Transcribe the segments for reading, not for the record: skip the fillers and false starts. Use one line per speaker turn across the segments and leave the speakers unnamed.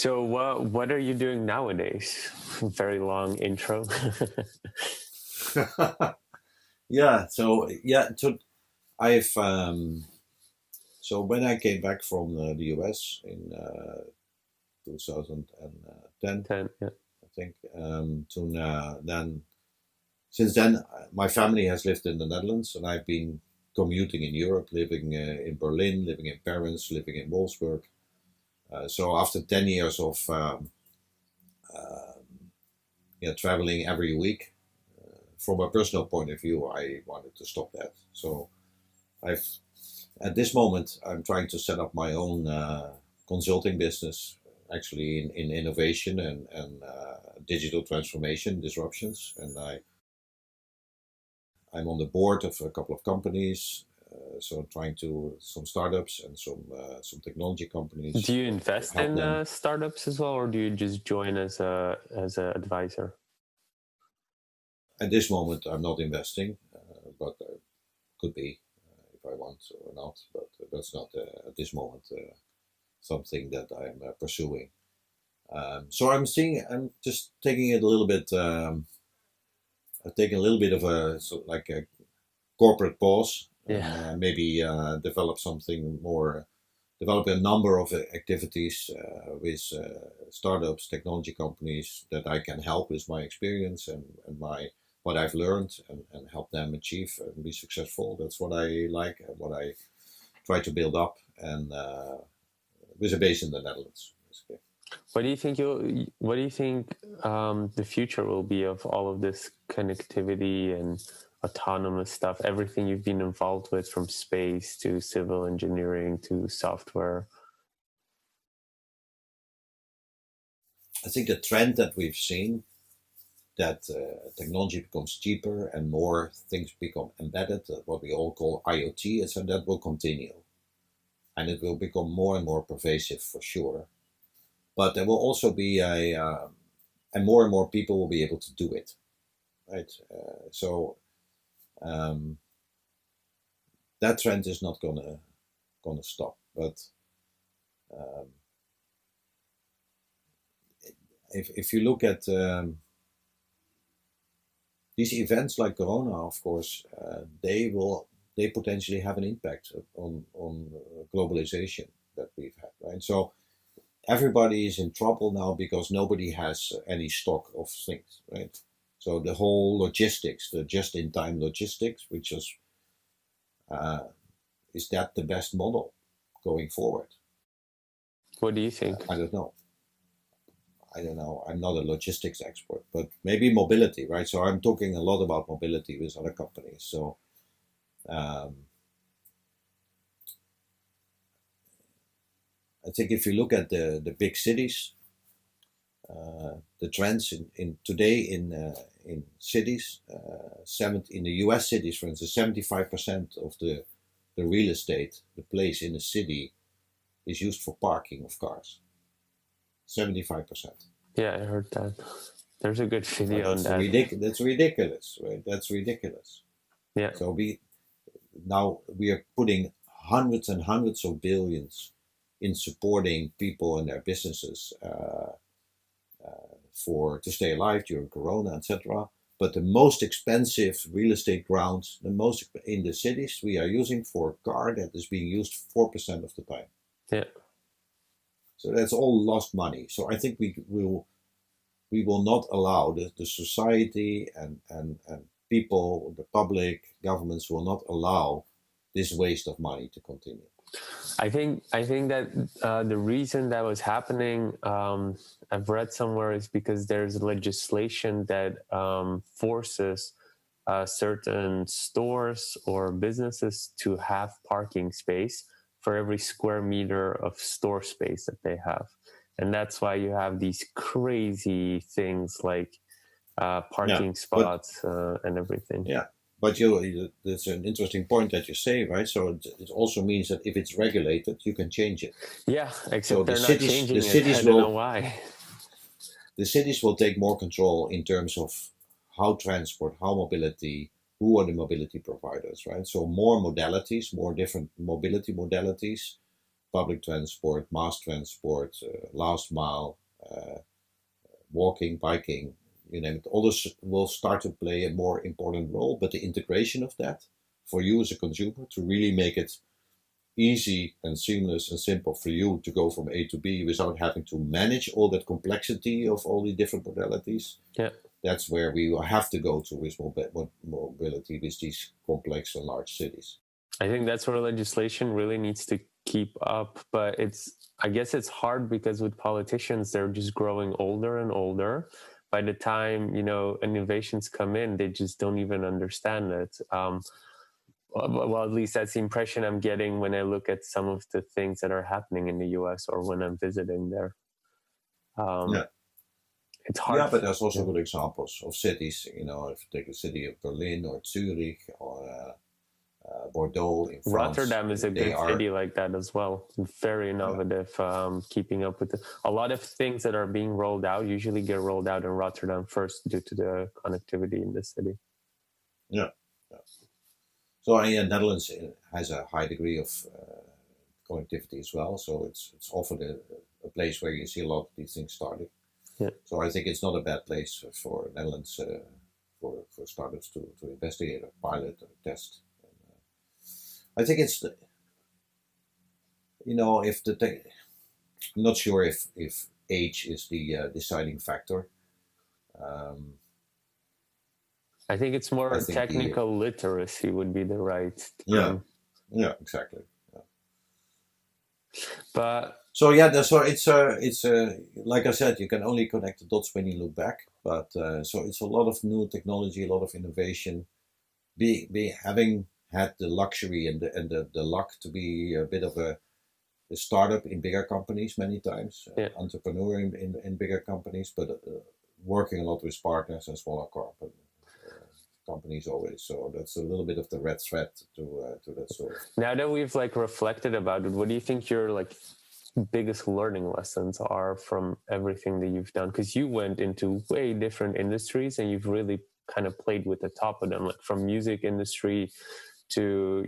So what are you doing nowadays? Very long intro.
So I've so when I came back from the US in 2010,
10, yeah.
I think, then since then my family has lived in the Netherlands, and I've been commuting in Europe, living in Berlin, living in Paris, living in Wolfsburg. So after 10 years of traveling every week, from a personal point of view, I wanted to stop that. So I've at this moment I'm trying to set up my own consulting business, actually in innovation and digital transformation disruptions, and I'm on the board of a couple of companies. So I'm trying to some startups and some technology
Do
companies
you
to
invest
help
in
them.
startups as well, or do you just join as a advisor?
At this moment, I'm not investing, but could be if I want or not. But that's not at this moment something that I'm pursuing. I'm just taking it a little bit. I've taken a little bit of like a corporate pause, and
Yeah.
maybe develop something more. Develop a number of activities with startups, technology companies that I can help with my experience and my what I've learned, and help them achieve and be successful. That's what I like and what I try to build up, and with a base in the Netherlands, basically.
What do you think the future will be of all of this connectivity and autonomous stuff? Everything you've been involved with, from space to civil engineering to software.
I think the trend that we've seen, that technology becomes cheaper and more things become embedded, what we all call IoT, and so that will continue. And it will become more and more pervasive for sure. But there will also be and more people will be able to do it, right? So um, that trend is not gonna stop. But um, if you look at these events like Corona, of course, they potentially have an impact on globalization that we've had, right? So everybody is in trouble now because nobody has any stock of things, right? So the whole logistics, the just-in-time logistics, which uh, is that the best model going forward?
What do you think?
I don't know. I don't know. I'm not a logistics expert, but maybe mobility, right? So I'm talking a lot about mobility with other companies. So um, I think if you look at the big cities, the trends in today in cities, in the U.S. cities, for instance, 75% of the real estate, the place in the city, is used for parking of cars. 75%.
Yeah, I heard that. There's a good video on that.
That's ridiculous, right? That's ridiculous.
Yeah.
So we are putting hundreds and hundreds of billions in supporting people and their businesses for to stay alive during Corona, etc. But the most expensive real estate grounds, the most in the cities, we are using for a car that is being used 4% of the time.
Yeah.
So that's all lost money. So I think we will not allow the society and people, the public, governments will not allow this waste of money to continue.
I think that the reason that was happening, I've read somewhere, is because there's legislation that forces certain stores or businesses to have parking space for every square meter of store space that they have, and that's why you have these crazy things like
Yeah,
parking
but
spots and everything.
yeah, but that's an interesting point that you say, right? So it also means that if it's regulated, you can change it.
Yeah,
So
except they're not
the
changing it. I
cities
don't know
will
why.
the cities will take more control in terms of how transport, how mobility, who are the mobility providers, right? So more modalities, more different mobility modalities, public transport, mass transport, last mile, walking, biking, you name it. All this will start to play a more important role, but the integration of that for you as a consumer to really make it easy and seamless and simple for you to go from A to B without having to manage all that complexity of all the different modalities.
Yeah.
That's where we will have to go to with mobility with these complex and large cities.
I think that's where legislation really needs to keep up, but I guess it's hard because with politicians, they're just growing older and older. By the time, innovations come in, they just don't even understand it. Well, at least that's the impression I'm getting when I look at some of the things that are happening in the US or when I'm visiting there.
Yeah.
It's hard.
Yeah, but there's also good examples of cities, if you take the city of Berlin or Zurich or Bordeaux in France.
Rotterdam is a good city like that as well. Very innovative, keeping up with a lot of things that are being rolled out usually get rolled out in Rotterdam first due to the connectivity in the city.
Yeah. So Netherlands has a high degree of connectivity as well. So it's often a place where you see a lot of these things starting.
Yeah.
So I think it's not a bad place for Netherlands for startups to investigate or pilot or test. I think it's, if I'm not sure if age is the deciding factor.
I think it's more technical literacy would be the right
term. Yeah, exactly. Yeah.
But
so it's like I said, you can only connect the dots when you look back. But so it's a lot of new technology, a lot of innovation. Having had the luxury and the luck to be a bit of a startup in bigger companies many times, entrepreneur in bigger companies, but working a lot with partners and smaller companies always. So that's a little bit of the red thread to that story.
Now that we've reflected about it, what do you think your biggest learning lessons are from everything that you've done? Because you went into way different industries and you've really kind of played with the top of them, from music industry to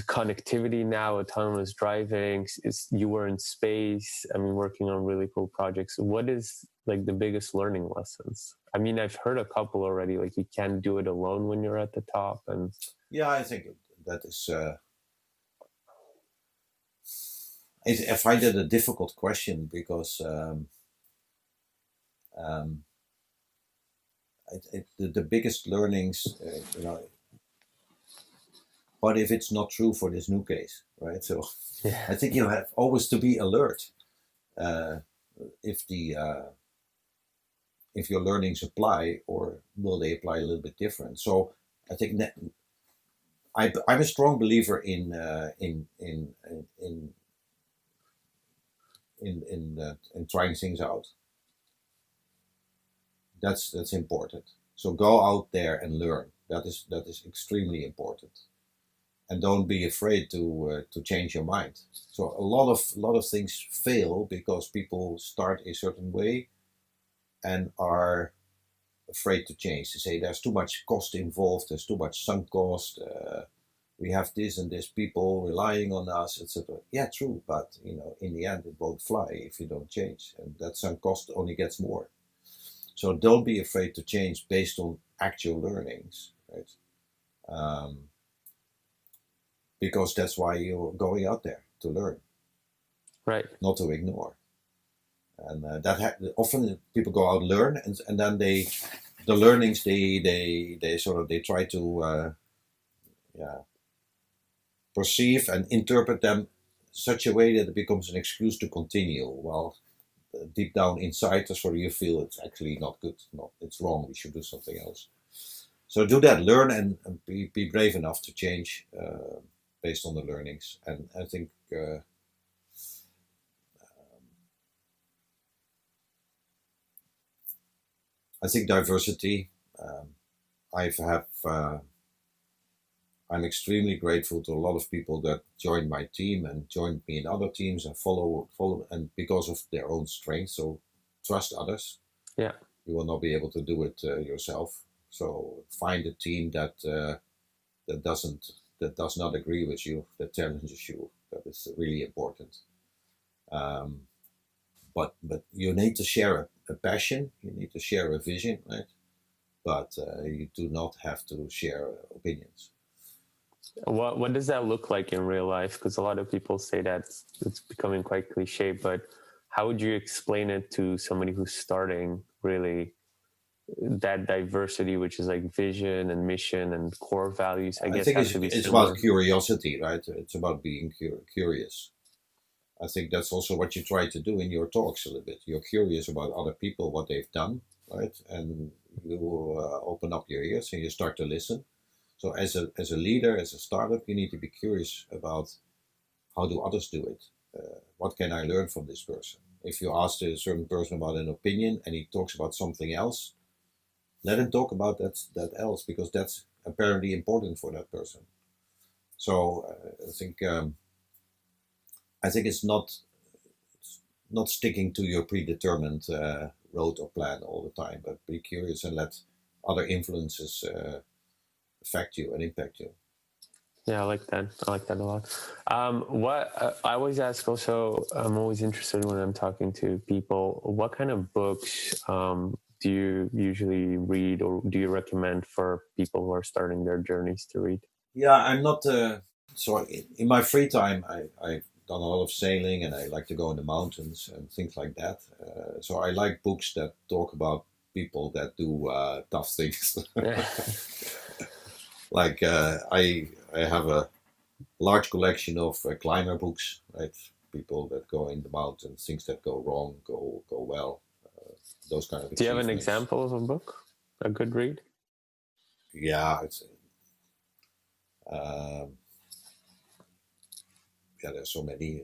connectivity now, autonomous driving. You were in space. Working on really cool projects. What is the biggest learning lessons? I've heard a couple already. You can't do it alone when you're at the top. And
yeah, I think that is. I find it a difficult question because the biggest learnings, what if it's not true for this new case, right? So I think you have always to be alert if your learnings apply, or will they apply a little bit different? So I think that I'm a strong believer in trying things out. That's important. So go out there and learn. That is extremely important. And don't be afraid to change your mind. So a lot of things fail because people start a certain way and are afraid to change. They say there's too much cost involved, there's too much sunk cost, we have this and this people relying on us, etc. Yeah, true, but in the end it won't fly if you don't change, and that sunk cost only gets more. So don't be afraid to change based on actual learnings, right? Because that's why you're going out there to learn,
right?
Not to ignore. And often people go out and learn, and then the learnings they try to perceive and interpret them such a way that it becomes an excuse to continue. Well, deep down inside, that's where you feel it's actually not good. It's wrong. We should do something else. So do that. Learn and be brave enough to change based on the learnings. And I think. I think diversity. I'm extremely grateful to a lot of people that joined my team and joined me in other teams and follow, and because of their own strength. So trust others.
Yeah,
you will not be able to do it yourself. So find a team that does not agree with you, that challenges you, That is really important. Um, but you need to share a passion. You need to share a vision, right? But you do not have to share opinions.
What does that look like in real life? Because a lot of people say that it's becoming quite cliche, but how would you explain it to somebody who's starting really that diversity, which is like vision and mission and core values, I
I
guess
think
have to be
it's
similar.
about curiosity, right? It's about being curious. I think that's also what you try to do in your talks a little bit. You're curious about other people, what they've done, right? And you open up your ears and you start to listen. So as a leader, as a startup, you need to be curious about how do others do it. What can I learn from this person? If you ask a certain person about an opinion and he talks about something else, let him talk about that else, because that's apparently important for that person. So I think it's not sticking to your predetermined road or plan all the time, but be curious and let other influences affect you and impact you.
Yeah, I like that. I like that a lot. What I always ask also, I'm always interested when I'm talking to people, what kind of books do you usually read or do you recommend for people who are starting their journeys to read?
Yeah, I'm not. So in my free time, I've done a lot of sailing and I like to go in the mountains and things like that. So I like books that talk about people that do tough things. Like I have a large collection of climber books, right? People that go in the mountains, things that go wrong, go well, those kind of
Do you have an
achievements.
example of a book, a good read?
Yeah, it's um, yeah. There's so many.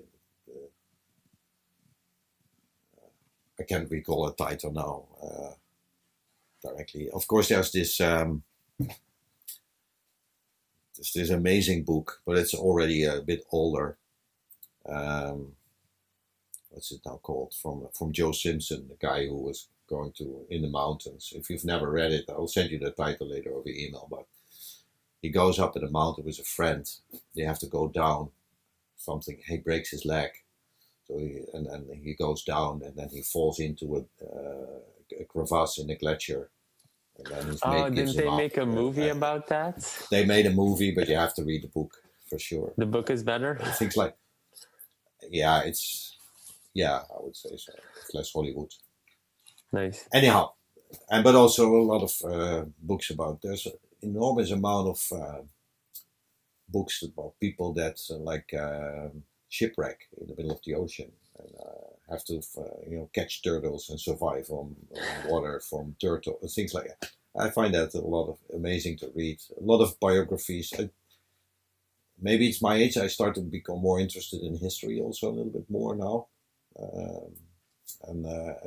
I can't recall a title now directly. Of course, there's this amazing book, but it's already a bit older. Um, what's it now called? From Joe Simpson, the guy who was going to in the mountains. If you've never read it, I'll send you the title later over email. But he goes up to the mountain with a friend. They have to go down. Something. He breaks his leg, so and he goes down, and then he falls into a crevasse in the glacier. And then his
Oh,
mate gives
didn't
him
they
up.
make a movie about that?
They made a movie, but you have to read the book for sure.
The book is better?
Things like, yeah, I would say so. It's less Hollywood.
Nice.
Anyhow, but also a lot of books about. There's an enormous amount of books about people that shipwreck in the middle of the ocean and have to catch turtles and survive on water from turtle things like that. I find that a lot of amazing to read. A lot of biographies. Maybe it's my age. I start to become more interested in history also a little bit more now, and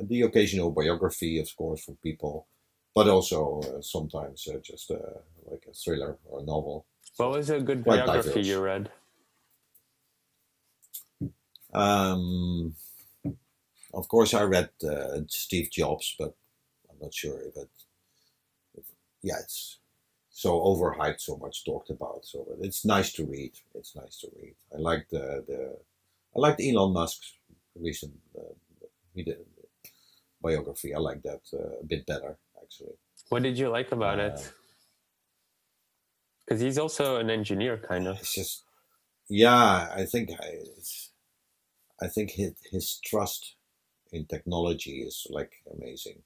the occasional biography, of course, for people, but also sometimes just like a thriller or a novel.
What was a good
Quite
biography
diverse.
you read?
Of course, I read Steve Jobs, but I'm not sure it's so overhyped, so much talked about. So but it's nice to read. It's nice to read. I like I liked Elon Musk's recent he did biography. I like that a bit better actually.
What did you like about it? Because he's also an engineer, kind of.
It's just, yeah, I think his trust in technology is like amazing.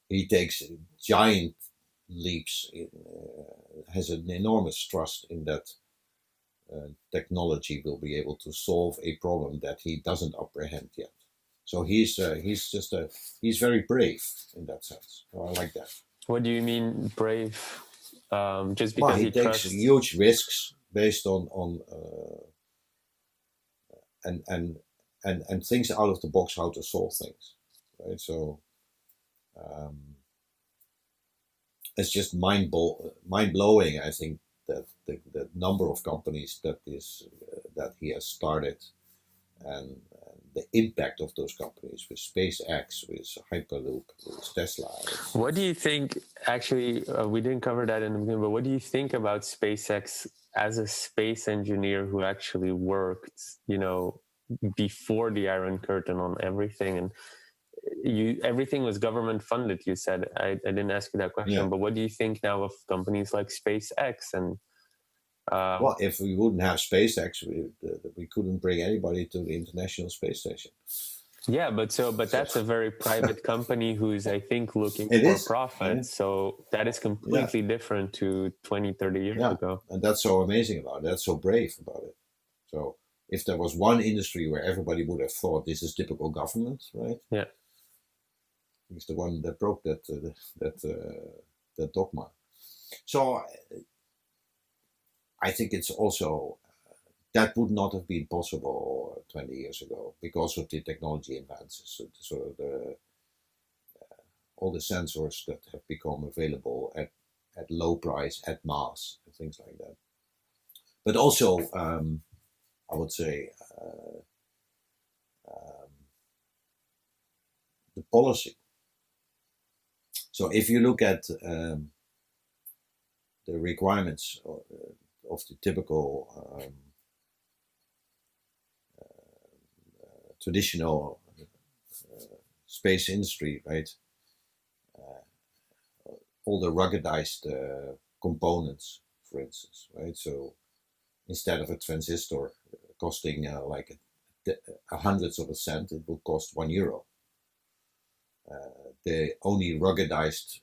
He takes giant leaps, has an enormous trust in that technology will be able to solve a problem that he doesn't apprehend yet. So he's very brave in that sense. So I like that.
What do you mean brave? Just
Well,
because
he
he
takes
trusts.
huge risks based on and thinks out of the box how to solve things, right? So it's just mind blowing. I think that the number of companies that he has started and the impact of those companies with SpaceX, with Hyperloop, with Tesla.
What do you think? Actually, we didn't cover that in the beginning, but what do you think about SpaceX as a space engineer who actually worked, before the Iron Curtain on everything, and everything was government funded, you said. I didn't ask you that question, but what do you think now of companies like SpaceX and
well, if we wouldn't have SpaceX, we couldn't bring anybody to the International Space Station.
Yeah, but that's a very private company who's, I think, looking
It
for
is.
profit.
Yeah.
So that is completely different to 20, 30 years ago.
And that's so amazing about it. That's so brave about it. So if there was one industry where everybody would have thought this is typical government, right?
Yeah.
He's the one that broke that dogma. So I think it's also that would not have been possible 20 years ago because of the technology advances, sort of all the sensors that have become available at low price, at mass, and things like that. But also, I would say, the policy. So if you look at the requirements of the typical traditional space industry, right? All the ruggedized components, for instance, right? So instead of a transistor costing like a hundredths of a cent, it will cost €1. The only ruggedized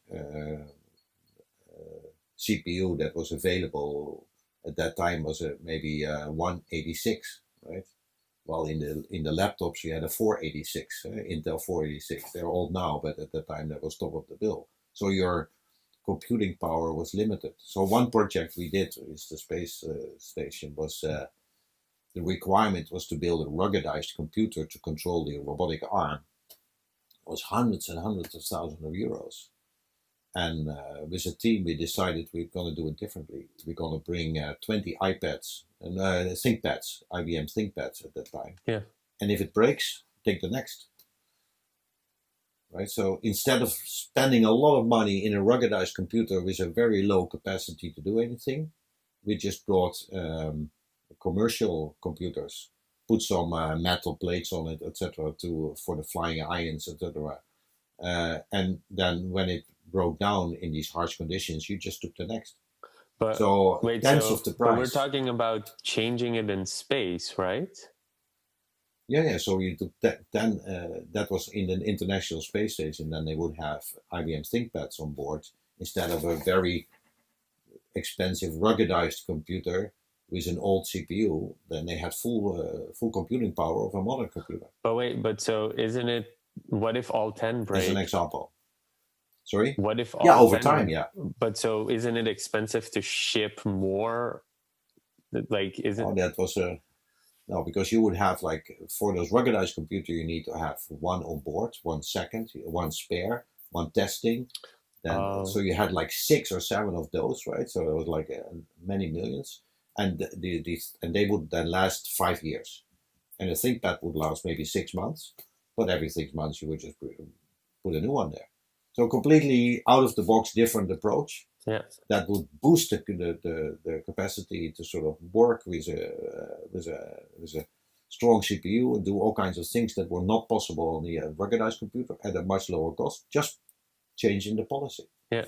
CPU that was available at that time was maybe 186, right? While in the laptops you had a 486, Intel 486. They're old now, but at that time that was top of the bill. So your computing power was limited. So one project we did is the space station was the requirement was to build a ruggedized computer to control the robotic arm. It was hundreds and hundreds of thousands of euros. And with a team, we decided we're going to do it differently. We're going to bring 20 iPads and ThinkPads, IBM ThinkPads at that time.
Yeah.
And if it breaks, take the next. Right. So instead of spending a lot of money in a ruggedized computer with a very low capacity to do anything, we just brought commercial computers, put some metal plates on it, etc., for the flying irons, etc. And then when it broke down in these harsh conditions, you just took the next.
But
so
wait,
tenths of the price.
But we're talking about changing it in space, right?
Yeah. So you took that. Then that was in an International Space Station. Then they would have IBM ThinkPads on board instead of a very expensive ruggedized computer with an old CPU. Then they had full computing power of a modern computer.
But so isn't it? What if all 10 break?
As an example. Sorry?
What if all
over
10
time, yeah.
But so isn't it expensive to ship more? Like, isn't
that was no, because you would have, like, for those ruggedized computer, you need to have one on board, 1 second, one spare, one testing. Then so you had like 6 or 7 of those, right? So it was like many millions, and and they would then last 5 years, and the ThinkPad would last maybe 6 months, but every 6 months you would just put a new one there. So completely out of the box, different approach.
Yeah.
That would boost the capacity to sort of work with a strong CPU and do all kinds of things that were not possible on the ruggedized computer at a much lower cost. Just changing the policy.
Yeah.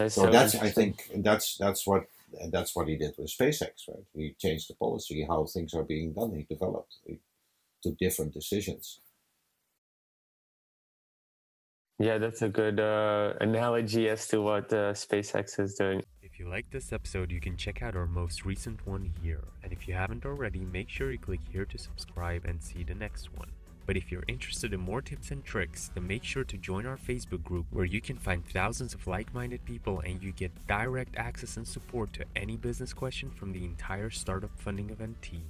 So that's, I think, that's what he did with SpaceX, right? He changed the policy, how things are being done. He took different decisions.
Yeah, that's a good analogy as to what SpaceX is doing.
If you like this episode, you can check out our most recent one here. And if you haven't already, make sure you click here to subscribe and see the next one. But if you're interested in more tips and tricks, then make sure to join our Facebook group where you can find thousands of like-minded people and you get direct access and support to any business question from the entire startup funding event team.